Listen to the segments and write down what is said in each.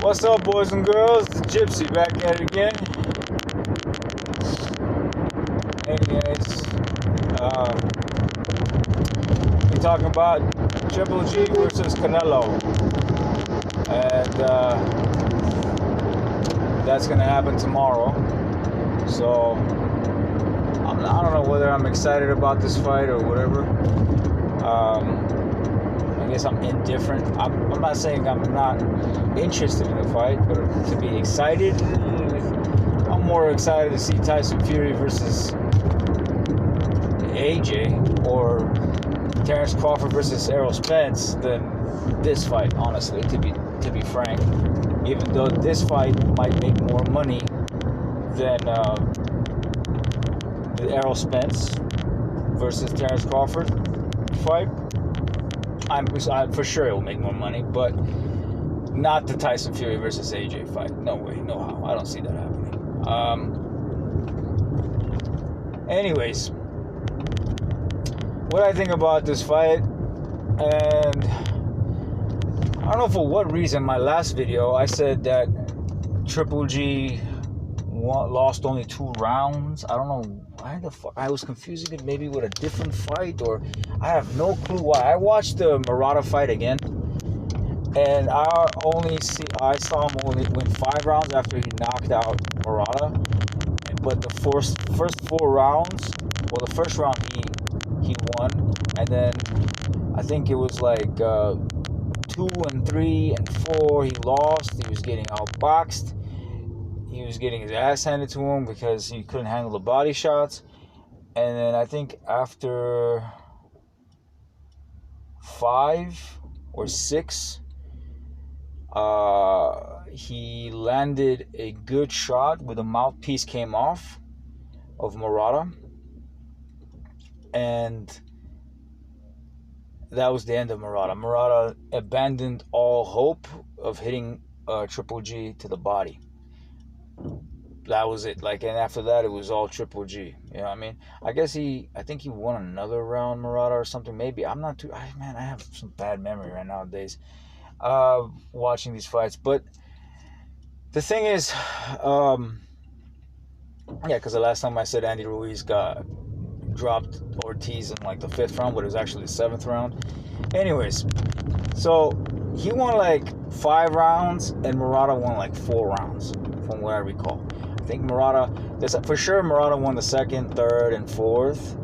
What's up, boys and girls? It's Gypsy back at it again. Anyways, we're talking about Triple G versus Canelo, and that's gonna happen tomorrow. So I don't know whether I'm excited about this fight or whatever. I guess I'm indifferent. I'm not saying I'm not interested in the fight, but to be excited, I'm more excited to see Tyson Fury versus AJ or Terence Crawford versus Errol Spence than this fight, honestly, to be frank. Even though this fight might make more money than the Errol Spence versus Terence Crawford fight, I'm for sure it will make more money, but not the Tyson Fury versus AJ fight. No way, no how. I don't see that happening. Anyways, what I think about this fight, and I don't know for what reason, my last video, I said that Triple G lost only 2 rounds. I don't know why the fuck. I was confusing it maybe with a different fight, or I have no clue why. I watched the Murata fight again, and I saw him only win 5 rounds after he knocked out Murata. But the first 4 rounds, well, the first round he won, and then I think it was like 2 and 3 and 4 he lost. He was getting outboxed. He was getting his ass handed to him because he couldn't handle the body shots. And then I think after 5 or 6, he landed a good shot where the mouthpiece came off of Murata. And that was the end of Murata. Murata abandoned all hope of hitting Triple G to the body. That was it. And after that, it was all Triple G. You know what I mean? I think he won another round, Murata, or something. Maybe. I'm not too... Man, I have some bad memory right nowadays watching these fights. But the thing is, because the last time I said Andy Ruiz dropped Ortiz in the 5th round, but it was actually the 7th round. Anyways, so he won 5 rounds, and Murata won 4 rounds, from what I recall. I think Murata won the 2nd, 3rd, and 4th,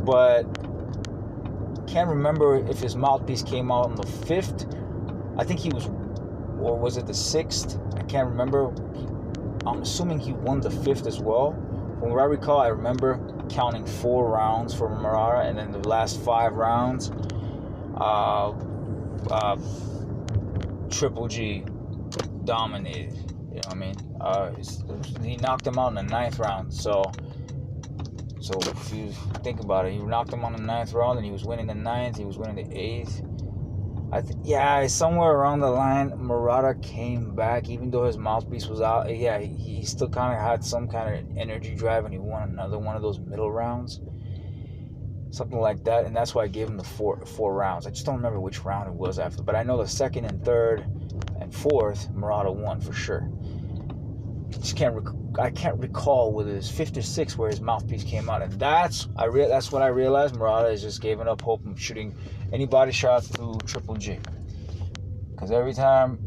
but can't remember if his mouthpiece came out on the 5th. I think he was, or was it the 6th? I can't remember. I'm assuming he won the 5th as well. From what I recall, I remember counting 4 rounds for Murata, and then the last 5 rounds, Triple G dominated. You know what I mean? He knocked him out in the 9th round. So if you think about it, he knocked him on the 9th round, and he was winning the 9th. He was winning the 8th. Somewhere around the line, Murata came back, even though his mouthpiece was out. Yeah, he still kind of had some kind of energy drive, and he won another one of those middle rounds, something like that. And that's why I gave him the four rounds. I just don't remember which round it was after, but I know the 2nd and 3rd and 4th, Murata won for sure. I can't recall whether it was 5th or 6th where his mouthpiece came out, and that's what I realized. Murata is just giving up hope of shooting any body shot through Triple G, because every time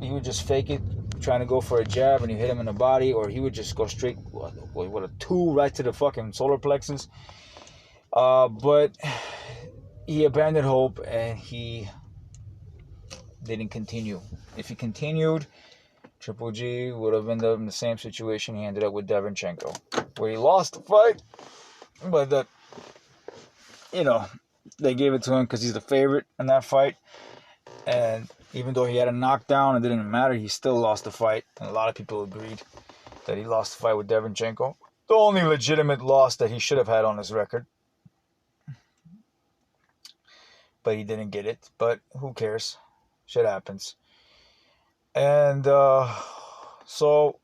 he would just fake it, trying to go for a jab, and you hit him in the body, or he would just go straight with a 2 right to the fucking solar plexus. But he abandoned hope, and he didn't continue. If he continued, Triple G would have ended up in the same situation he ended up with Derevyanchenko, where he lost the fight, but they gave it to him because he's the favorite in that fight. And even though he had a knockdown, it didn't matter. He still lost the fight, and a lot of people agreed that he lost the fight with Derevyanchenko. The only legitimate loss that he should have had on his record. But he didn't get it. But who cares? Shit happens. And so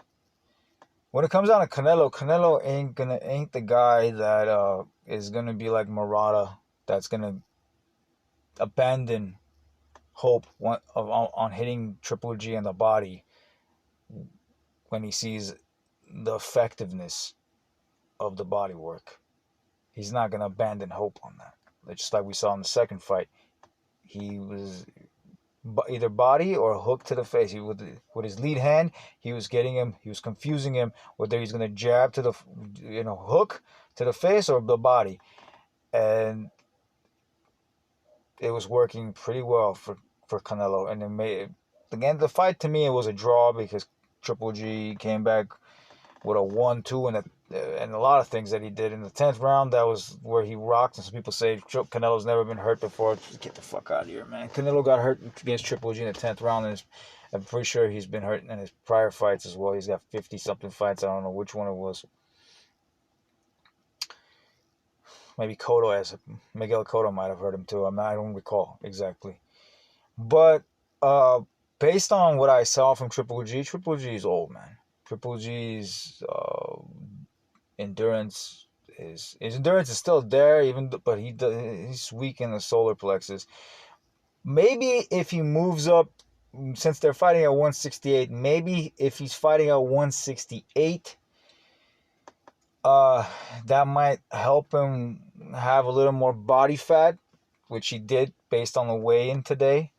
when it comes down to Canelo ain't the guy that is gonna be like Murata, that's gonna abandon hope on hitting Triple G in the body when he sees the effectiveness of the body work. He's not going to abandon hope on that. Just like we saw in the second fight, he was either body or hook to the face. He with his lead hand, he was getting him. He was confusing him whether he's going to jab to the hook to the face or the body, and it was working pretty well for Canelo. And it made again the fight, to me, it was a draw because Triple G came back with a 1-2 and a lot of things that he did in the 10th round. That was where he rocked. And some people say Canelo's never been hurt before. Get the fuck out of here, man. Canelo got hurt against Triple G in the 10th round, and I'm pretty sure he's been hurt in his prior fights as well. He's got 50-something fights. I don't know which one it was. Maybe Miguel Cotto might have hurt him too. I don't recall exactly. But based on what I saw from Triple G is old, man. Triple G's endurance his endurance is still there, but he's weak in the solar plexus. Maybe if he moves up, since they're fighting at 168, maybe if he's fighting at 168, that might help him have a little more body fat, which he did based on the weigh-in today.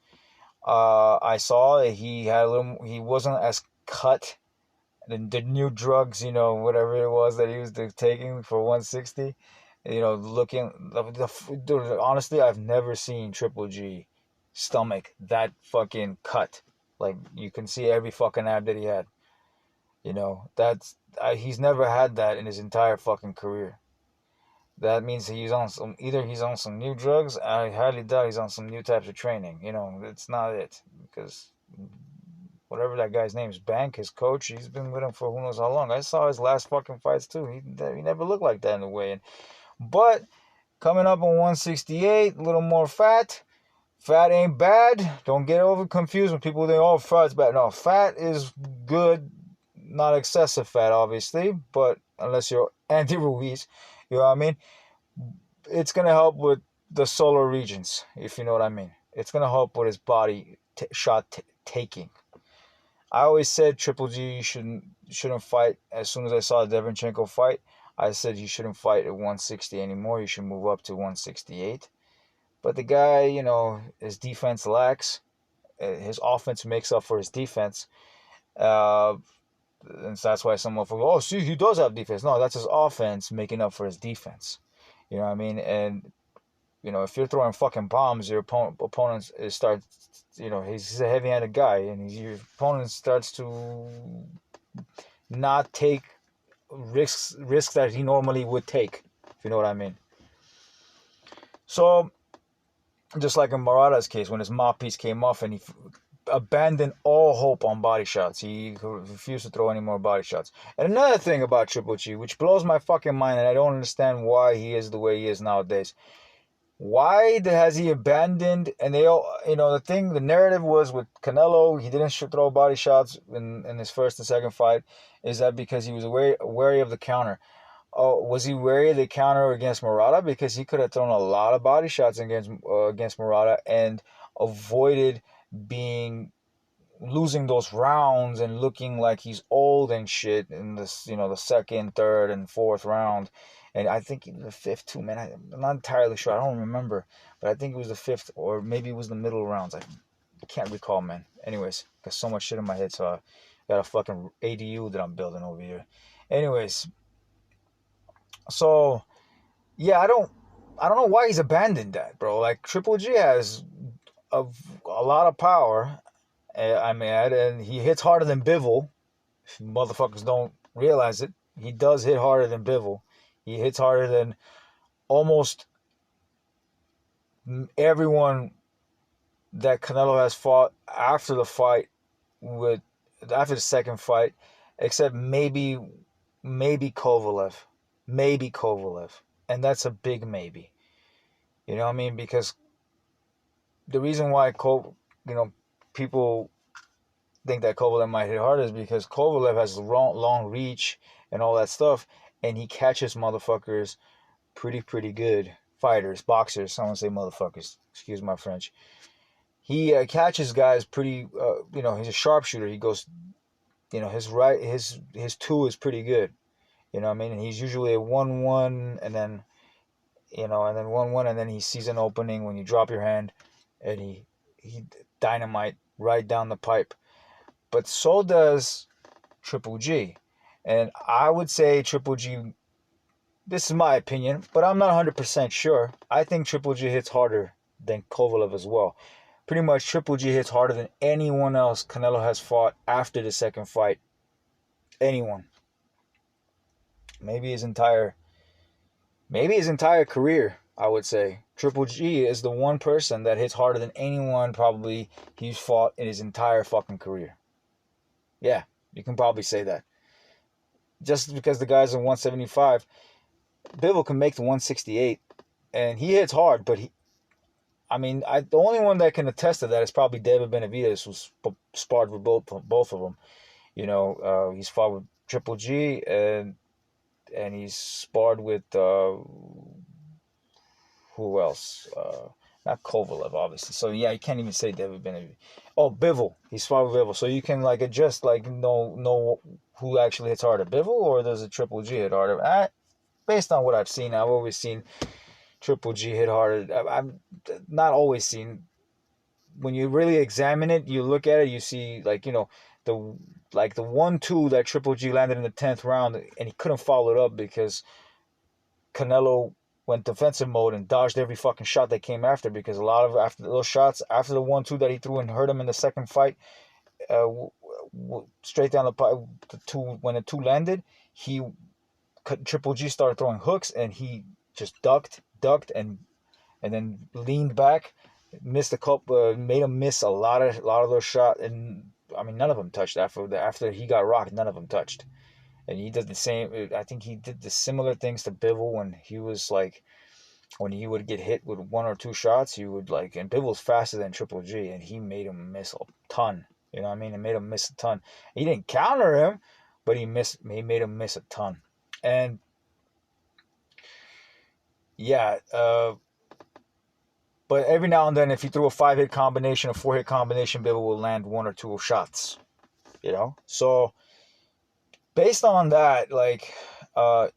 I saw he wasn't as cut. The new drugs, whatever it was that he was taking for 160, honestly, I've never seen Triple G stomach that fucking cut. Like, you can see every fucking ab that he had. He's never had that in his entire fucking career. That means either he's on some new drugs. I highly doubt he's on some new types of training. It's not it, because whatever that guy's name is, Bank, his coach, he's been with him for who knows how long. I saw his last fucking fights too. He never looked like that in the weigh-in. But coming up on 168, a little more fat. Fat ain't bad. Don't get over confused when people think, oh, fat's bad. No, fat is good. Not excessive fat, obviously, but unless you're Andy Ruiz, you know what I mean? It's going to help with the solar regions, if you know what I mean. It's going to help with his body shot taking. I always said Triple G shouldn't fight. As soon as I saw the Devonchenko fight, I said he shouldn't fight at 160 anymore. He should move up to 168. But the guy, his defense lacks. His offense makes up for his defense. And so that's why some motherfuckers, oh, see, he does have defense. No, that's his offense making up for his defense. You know what I mean? And, if you're throwing fucking bombs, your opponent starts, he's a heavy-handed guy, and your opponent starts to not take risks that he normally would take, if you know what I mean. So, just like in Murata's case, when his mouthpiece came off and he abandoned all hope on body shots. He refused to throw any more body shots. And another thing about Triple G, which blows my fucking mind, and I don't understand why he is the way he is nowadays. Why has he abandoned? And they all, the narrative was with Canelo, he didn't throw body shots in his first and second fight. Is that because he was wary of the counter? Oh, was he wary of the counter against Murata? Because he could have thrown a lot of body shots against Murata and avoided losing those rounds and looking like he's old and shit in this, the second, third, and fourth round. And I think the fifth too, man. I'm not entirely sure. I don't remember, but I think it was the fifth, or maybe it was the middle rounds. I can't recall, man. Anyways, got so much shit in my head, so I got a fucking ADU that I'm building over here. Anyways, so yeah, I don't know why he's abandoned that, bro. Like, Triple G has a lot of power, and he hits harder than Bivol. If motherfuckers don't realize it, he does hit harder than Bivol. He hits harder than almost everyone that Canelo has fought after the second fight, except maybe Kovalev. Maybe Kovalev. And that's a big maybe. You know what I mean? Because the reason why people think that Kovalev might hit harder is because Kovalev has long reach and all that stuff, and he catches motherfuckers pretty good fighters, boxers. I want to say motherfuckers. Excuse my French. He catches guys pretty. He's a sharpshooter. He goes. His two is pretty good. You know what I mean? And he's usually a 1-1, and then 1-1, and then he sees an opening when you drop your hand, and he dynamite right down the pipe. But so does Triple G. And I would say Triple G, this is my opinion, but I'm not 100% sure. I think Triple G hits harder than Kovalev as well. Pretty much Triple G hits harder than anyone else Canelo has fought after the second fight. Anyone. Maybe his entire career, I would say. Triple G is the one person that hits harder than anyone probably he's fought in his entire fucking career. Yeah, you can probably say that. Just because the guy's in 175, Bivol can make the 168, and he hits hard, but the only one that can attest to that is probably David Benavidez, who's sparred with both of them. He's fought with Triple G, and he's sparred with who else? Not Kovalev, obviously. So yeah, you can't even say David Benavidez. Oh, Bivol. He's fought with Bivol, so you can adjust know who actually hits harder, Bivol or does a Triple G hit harder? Based on what I've seen, I've always seen Triple G hit harder. I've not always seen. When you really examine it, you look at it, you see the 1-2 that Triple G landed in the 10th round, and he couldn't follow it up because Canelo went defensive mode and dodged every fucking shot that came after, because a lot of after those shots, after the 1-2 that he threw and hurt him in the second fight, straight down the pipe, when the 2 landed, Triple G started throwing hooks, and he just ducked, and then leaned back, missed a couple, made him miss a lot of those shots, and none of them touched after he got rocked. None of them touched, and he did the same. I think he did the similar things to Bivol when he would get hit with 1 or 2 shots. And Bivol's faster than Triple G, and he made him miss a ton. You know what I mean? It made him miss a ton. He didn't counter him, but he made him miss a ton. And yeah, but every now and then, if he threw a 5-hit combination, a 4-hit combination, Bivol will land 1 or 2 shots. So based on that, Canelo,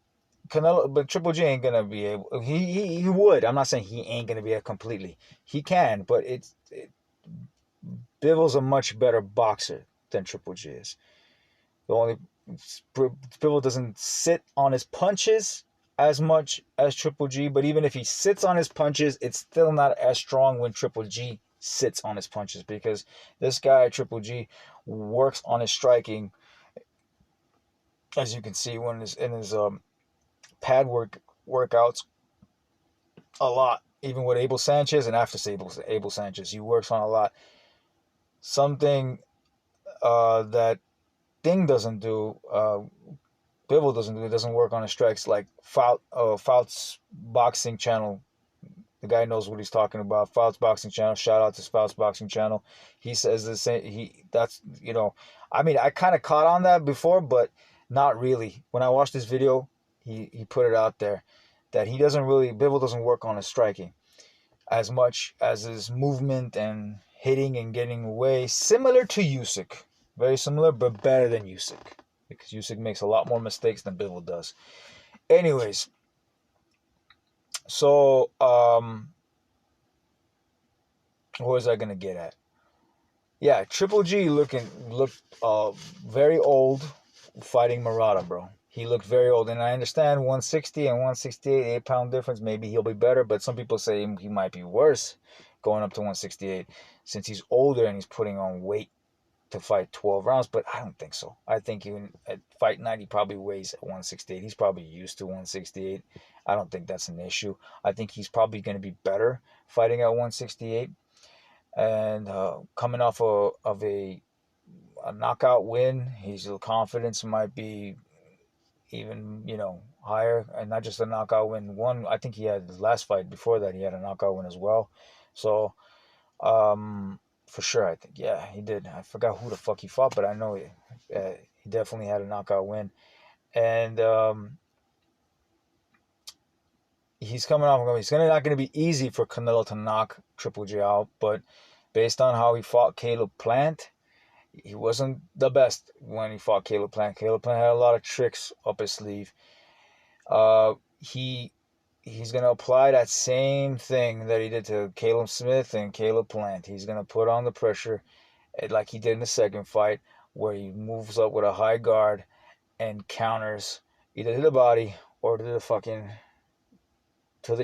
but Triple G ain't gonna be able. He would. I'm not saying he ain't gonna be able completely. He can, but Bivol's a much better boxer than Triple G is. Bivol doesn't sit on his punches as much as Triple G, but even if he sits on his punches, it's still not as strong when Triple G sits on his punches, because this guy Triple G works on his striking, as you can see in his pad workouts a lot. Even with Abel Sanchez and after Abel Sanchez, he works on a lot. Something that Thing doesn't do, Bivol doesn't do. It doesn't work on his strikes like Fouts Boxing Channel. The guy knows what he's talking about. Fouts Boxing Channel. Shout out to Fouts Boxing Channel. He says the same. I kind of caught on that before, but not really. When I watched this video, he put it out there that Bivol doesn't work on his striking as much as his movement and hitting and getting away. Similar to Usyk. Very similar, but better than Usyk. Because Usyk makes a lot more mistakes than Bivol does. Anyways. So, what was I going to get at? Yeah, Triple G looked very old fighting Murata, bro. He looked very old. And I understand 160 and 168, 8-pound difference. Maybe he'll be better, but some people say he might be worse going up to 168 since he's older and he's putting on weight to fight 12 rounds, but I don't think so. I think even at fight night, he probably weighs at 168. He's probably used to 168. I don't think that's an issue. I think he's probably going to be better fighting at 168. And coming off of a knockout win, his confidence might be even, higher. And not just a knockout win. I think he had his last fight before that, he had a knockout win as well. So, for sure, I think. Yeah, he did. I forgot who the fuck he fought, but I know he definitely had a knockout win. And he's coming off. It's not going to be easy for Canelo to knock Triple G out, but based on how he fought Caleb Plant, he wasn't the best when he fought Caleb Plant. Caleb Plant had a lot of tricks up his sleeve. Uh, he he's gonna apply that same thing that he did to Caleb Smith and Caleb Plant. He's gonna put on the pressure like he did in the second fight, where he moves up with a high guard and counters either to the body or to the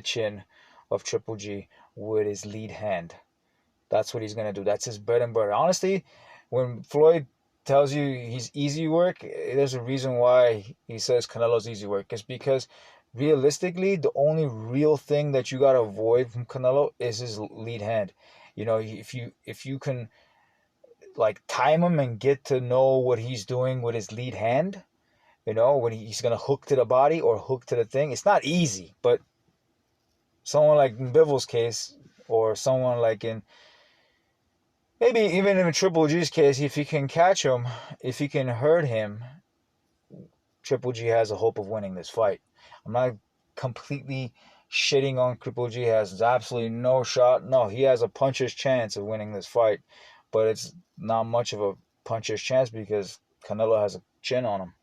chin of Triple G with his lead hand. That's what he's gonna do. That's his bread and butter. Honestly, when Floyd tells you he's easy work, there's a reason why he says Canelo's easy work. It's because realistically, the only real thing that you gotta avoid from Canelo is his lead hand. You know, if you can like time him and get to know what he's doing with his lead hand, you know, when he's gonna hook to the body or hook to the thing, it's not easy. But someone like in Bivens' case, or someone like in maybe even in Triple G's case, if he can catch him, if he can hurt him, Triple G has a hope of winning this fight. I'm not completely shitting on Triple G. He has absolutely no shot. No, he has a puncher's chance of winning this fight, but it's not much of a puncher's chance because Canelo has a chin on him.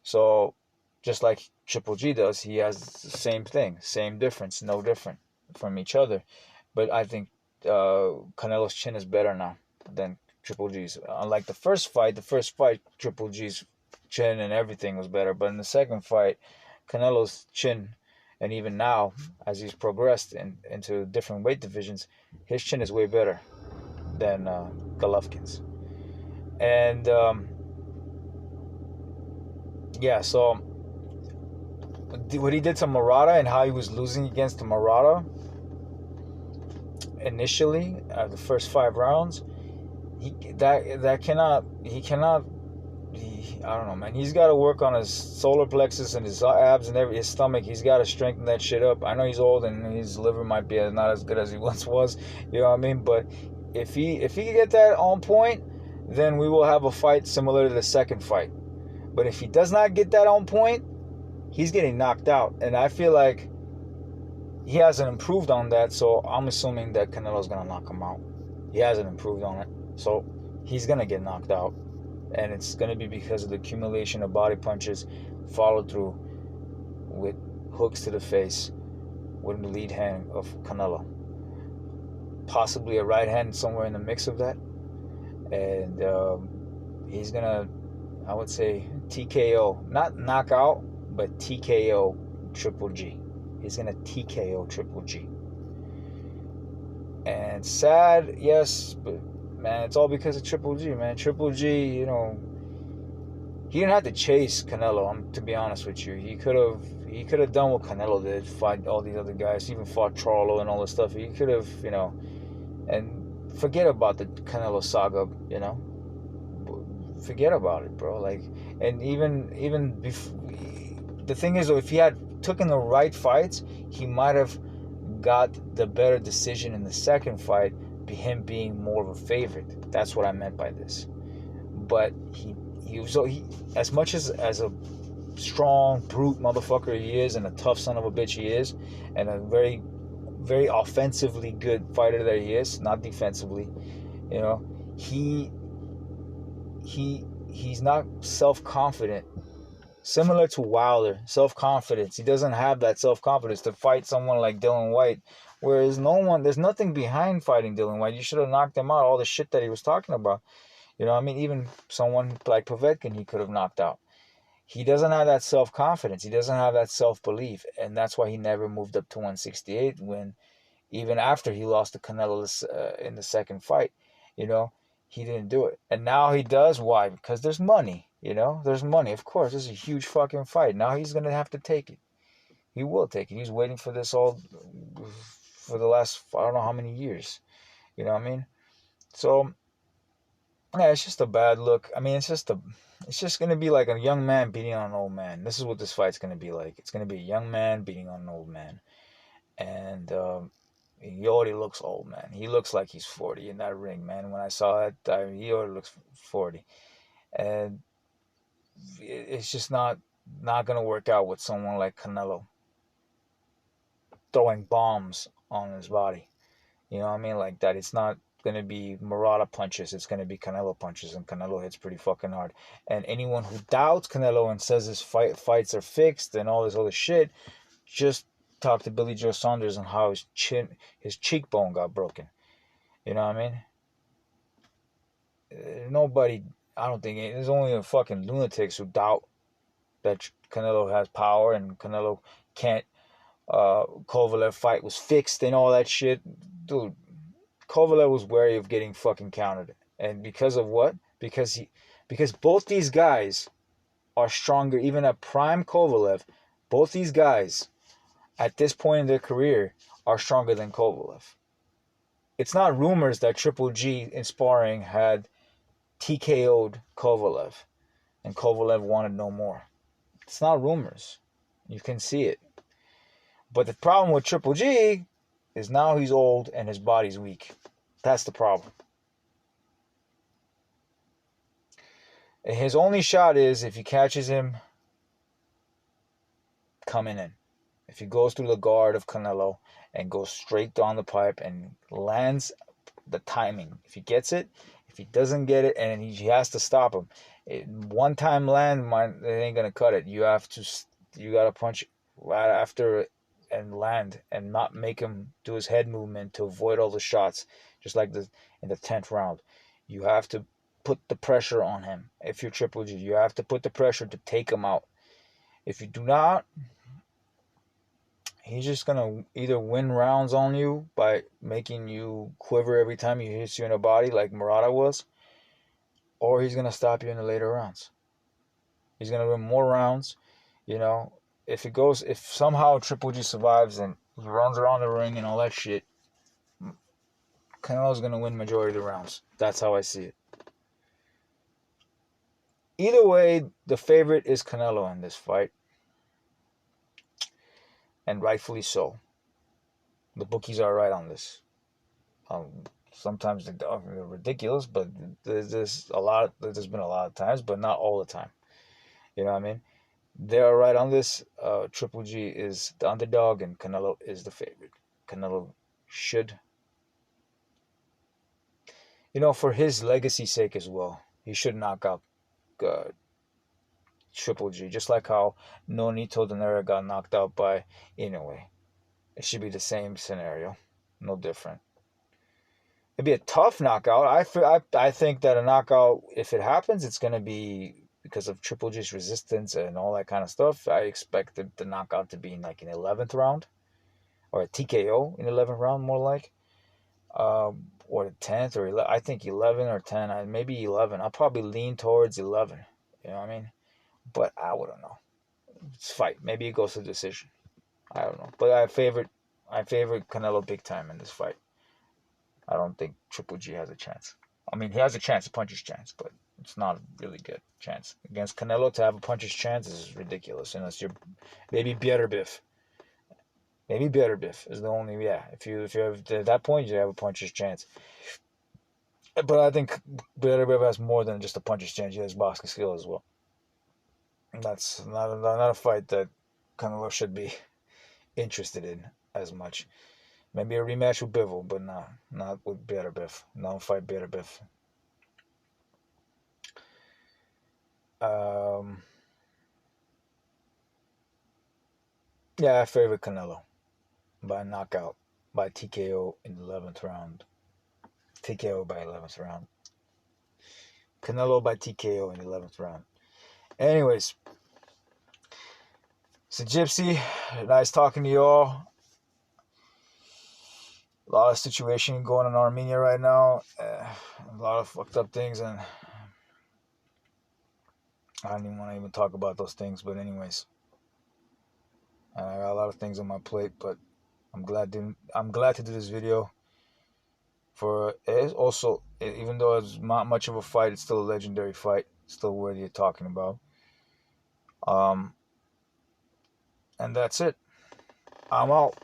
So, just like Triple G does, he has the same thing, same difference, no different from each other. But I think Canelo's chin is better now than Triple G's. Unlike the first fight, Triple G's chin and everything was better. But in the second fight, Canelo's chin, and even now, as he's progressed into different weight divisions, his chin is way better than Golovkin's. And yeah, so what he did to Murata and how he was losing against Murata initially, the first 5 rounds, I don't know, man. He's got to work on his solar plexus and his abs and his stomach. He's got to strengthen that shit up. I know he's old and his liver might be not as good as he once was. You know what I mean? But if he can get that on point, then we will have a fight similar to the second fight. But if he does not get that on point, he's getting knocked out. And I feel like he hasn't improved on that, so I'm assuming that Canelo's going to knock him out. He hasn't improved on it, so he's going to get knocked out. And it's going to be because of the accumulation of body punches followed through with hooks to the face with the lead hand of Canelo. Possibly a right hand somewhere in the mix of that. And he's going to, I would say, TKO. Not knockout, but TKO Triple G. He's going to TKO Triple G. And sad, yes, but man, it's all because of Triple G, man. Triple G, you know, he didn't have to chase Canelo, to be honest with you. He could have done what Canelo did, fight all these other guys, even fought Charlo and all this stuff. He could have, you know, and forget about the Canelo saga, you know. Forget about it, bro. Like, and even before, the thing is, though, if he had taken the right fights, he might have got the better decision in the second fight, him being more of a favorite. That's what I meant by this. But he as much as a strong brute motherfucker he is, and a tough son of a bitch he is, and a very, very offensively good fighter that he is, not defensively, you know, he's not self-confident. Similar to Wilder, self-confidence. He doesn't have that self-confidence to fight someone like Dillian Whyte. Whereas there's nothing behind fighting Dillian Whyte. You should have knocked him out, all the shit that he was talking about. You know what I mean? Even someone like Povetkin, he could have knocked out. He doesn't have that self-confidence. He doesn't have that self-belief. And that's why he never moved up to 168 when, even after he lost to Canelo in the second fight, you know, he didn't do it. And now he does. Why? Because there's money. You know, there's money. Of course, this is a huge fucking fight. Now he's going to have to take it. He will take it. He's waiting for this all for the last, I don't know how many years. You know what I mean? So, yeah, it's just a bad look. I mean, it's just going to be like a young man beating on an old man. This is what this fight's going to be like. It's going to be a young man beating on an old man. And he already looks old, man. He looks like he's 40 in that ring, man. When I saw it, he already looks 40. And it's just not going to work out with someone like Canelo. throwing bombs on his body. You know what I mean? Like that. It's not gonna be Murata punches. It's gonna be Canelo punches, and Canelo hits pretty fucking hard. And anyone who doubts Canelo and says his fights are fixed and all this other shit, just talk to Billy Joe Saunders on how his cheekbone got broken. You know what I mean? Nobody. I don't think there's only a fucking lunatics who doubt that Canelo has power and Canelo can't. Kovalev fight was fixed and all that shit, dude. Kovalev was wary of getting fucking countered, and because of what? Because both these guys are stronger. Even at prime Kovalev, both these guys at this point in their career are stronger than Kovalev. It's not rumors that Triple G in sparring had TKO'd Kovalev, and Kovalev wanted no more. It's not rumors. You can see it. But the problem with Triple G is now he's old and his body's weak. That's the problem. And his only shot is if he catches him coming in. If he goes through the guard of Canelo and goes straight down the pipe and lands the timing. If he gets it, if he doesn't get it, and he has to stop him. One time land, it ain't gonna cut it. You gotta punch right after and land and not make him do his head movement to avoid all the shots, just like in the 10th round. You have to put the pressure on him. If you're Triple G, you have to put the pressure to take him out. If you do not, he's just gonna either win rounds on you by making you quiver every time he hits you in the body like Murata was, or he's gonna stop you in the later rounds. He's gonna win more rounds, you know. If somehow Triple G survives and he runs around the ring and all that shit, Canelo's gonna win majority of the rounds. That's how I see it. Either way, the favorite is Canelo in this fight, and rightfully so. The bookies are right on this. Sometimes they're ridiculous, but there's been a lot of times, but not all the time. You know what I mean? They're right on this. Triple G is the underdog and Canelo is the favorite. Canelo should, for his legacy's sake as well, he should knock out Triple G, just like how Nonito Donaire got knocked out by Inoue. It should be the same scenario, no different. It'd be a tough knockout. I think that a knockout, if it happens, it's going to be because of Triple G's resistance and all that kind of stuff. I expect the knockout to be in like an 11th round, or a TKO in 11th round, more like, or the 10th, or 11, I think 11 or 10, maybe 11. I'll probably lean towards 11. You know what I mean? But I wouldn't know. It's fight. Maybe it goes to decision. I don't know. But I favorite Canelo big time in this fight. I don't think Triple G has a chance. I mean, he has a chance, a puncher's chance, but it's not a really good chance. Against Canelo, to have a puncher's chance is ridiculous, unless you're maybe Beterbiev. Maybe Beterbiev is the only, yeah. If you have, at that point, you have a puncher's chance. But I think Beterbiev has more than just a puncher's chance. He has boxing skill as well. And that's not a fight that Canelo should be interested in as much. Maybe a rematch with Bivol, but not with Beterbiev. Don't fight Beterbiev. Yeah, I favor Canelo by knockout, by TKO in the 11th round. TKO by 11th round. Canelo by TKO in the 11th round. Anyways, so Gypsy, nice talking to y'all. A lot of situation going on in Armenia right now. A lot of fucked up things, and I don't even want to even talk about those things. But anyways, I got a lot of things on my plate, but I'm glad to do this video. For it also, even though it's not much of a fight, it's still a legendary fight. It's still worthy of talking about. And that's it. I'm out.